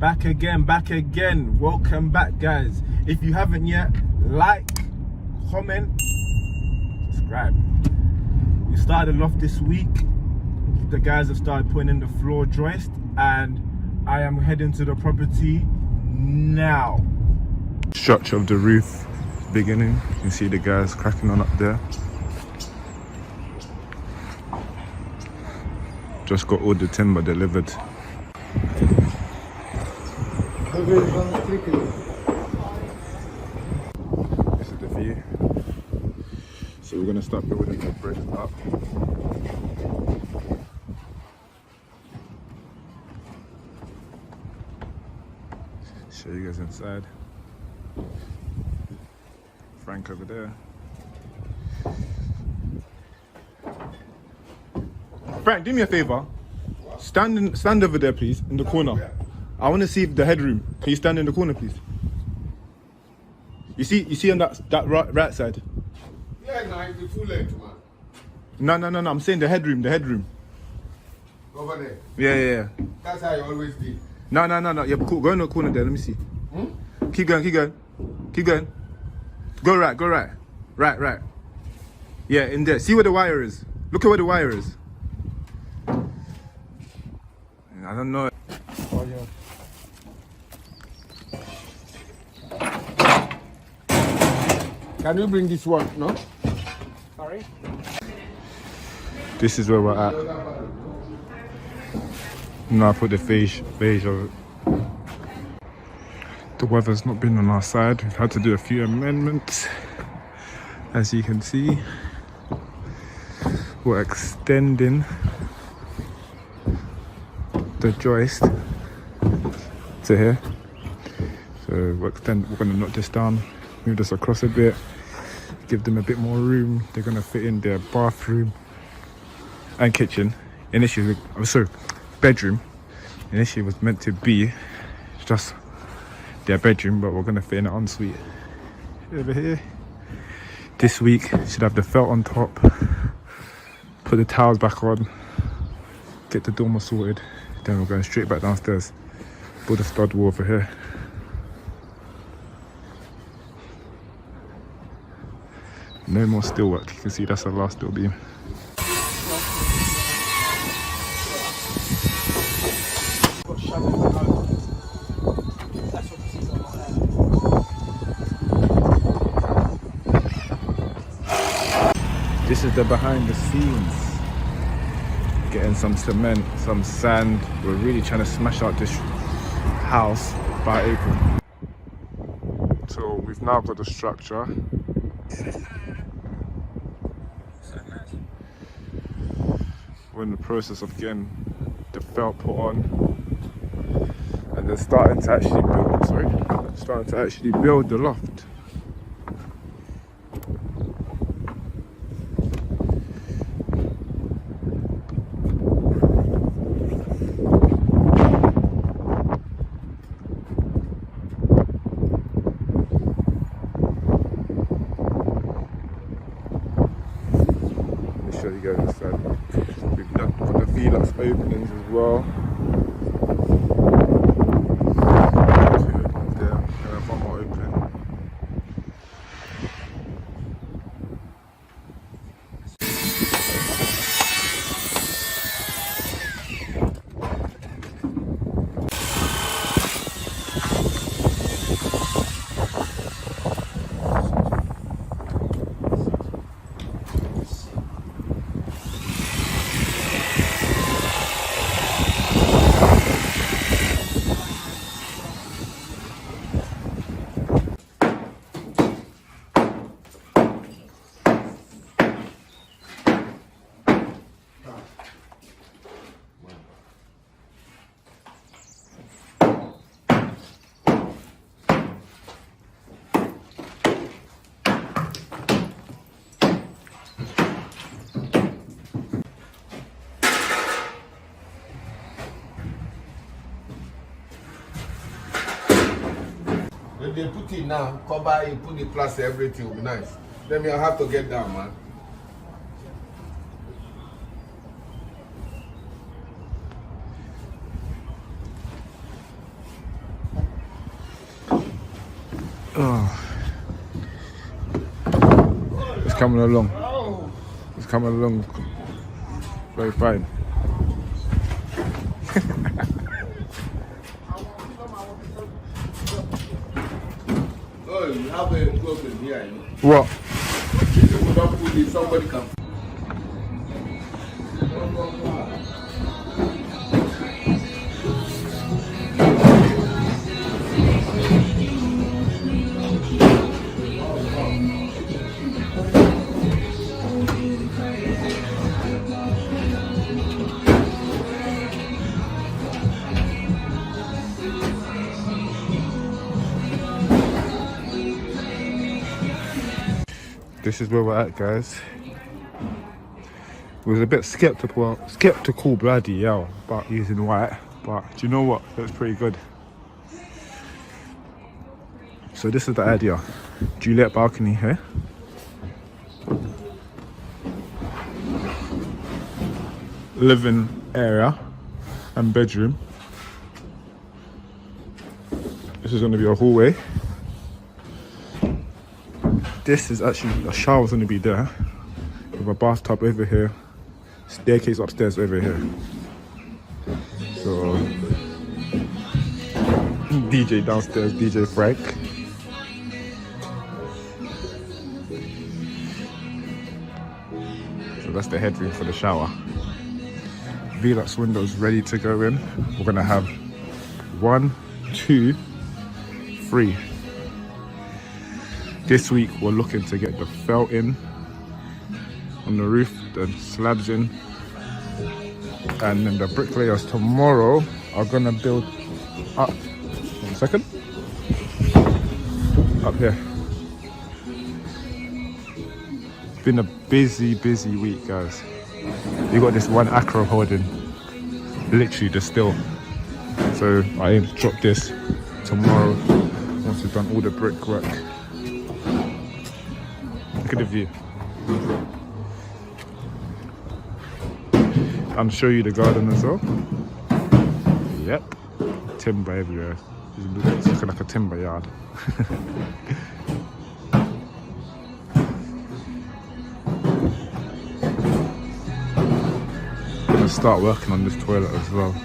Back again. Welcome back, guys. If you haven't yet, like, comment, subscribe. We started off this week. The guys have started putting in the floor joist, and I am heading to the property now. Structure of the roof beginning. You can see the guys cracking on up there. Just got all the timber delivered. This is the view. So we're gonna start building the brick up. Show you guys inside. Frank over there. Frank, do me a favor. Stand over there, please, in the corner. I want to see the headroom. Can you stand in the corner, please? You see on that right side? Yeah, no, it's the full length, man. No. I'm saying the headroom. Over there. Yeah. That's how you always did. No. Yeah, cool. Go in the corner there. Let me see. Keep going. Go right. Right. Yeah, in there. See where the wire is. Look at where the wire is. I don't know. Oh, yeah. Can you bring this one? No? Sorry? This is where we're at. No, I put the beige over it. The weather's not been on our side. We've had to do a few amendments. As you can see, we're extending the joist to here. So we're gonna knock this down, move this across a bit, give them a bit more room. They're gonna fit in their bathroom and kitchen. Initially, bedroom. Initially was meant to be just their bedroom, but we're gonna fit in an ensuite over here. This week should have the felt on top, put the towels back on, get the dormer sorted. Then we're going straight back downstairs, build a stud wall over here. No more steel work. You can see that's the last steel beam. This is the behind the scenes. Getting some cement, some sand. We're really trying to smash out this house by April. So we've now got the structure. We're in the process of getting the felt put on, and then starting to actually build the loft. Show you guys inside. We've got the Velux openings as well. Two there, and one more opening. When they put it now, cover it, put the plaster, everything will be nice. Then I have to get down, man. coming along. It's coming along very fine. Oh, you have a problem here, you know. What? If you don't put it, somebody can. This is where we're at, guys. Was a bit skeptical, bloody hell, about using white, but do you know what? That's pretty good. So this is the idea. Juliet balcony here. Living area and bedroom. This is going to be a hallway. This is actually, a shower's going to be there, with a bathtub over here, staircase upstairs over here. So, DJ downstairs, DJ Frank. So that's the headroom for the shower. Velux windows ready to go in. We're going to have 1, 2, 3. This week we're looking to get the felt in on the roof, the slabs in, and then the bricklayers tomorrow are gonna build up. 1 second. Up here. It's been a busy week, guys. You got this one acro holding, literally just still. So I aim to drop this tomorrow once we've done all the brickwork. Look at the view. I'll show you the garden as well. Yep. Timber everywhere. It's looking like a timber yard. I'm gonna start working on this toilet as well.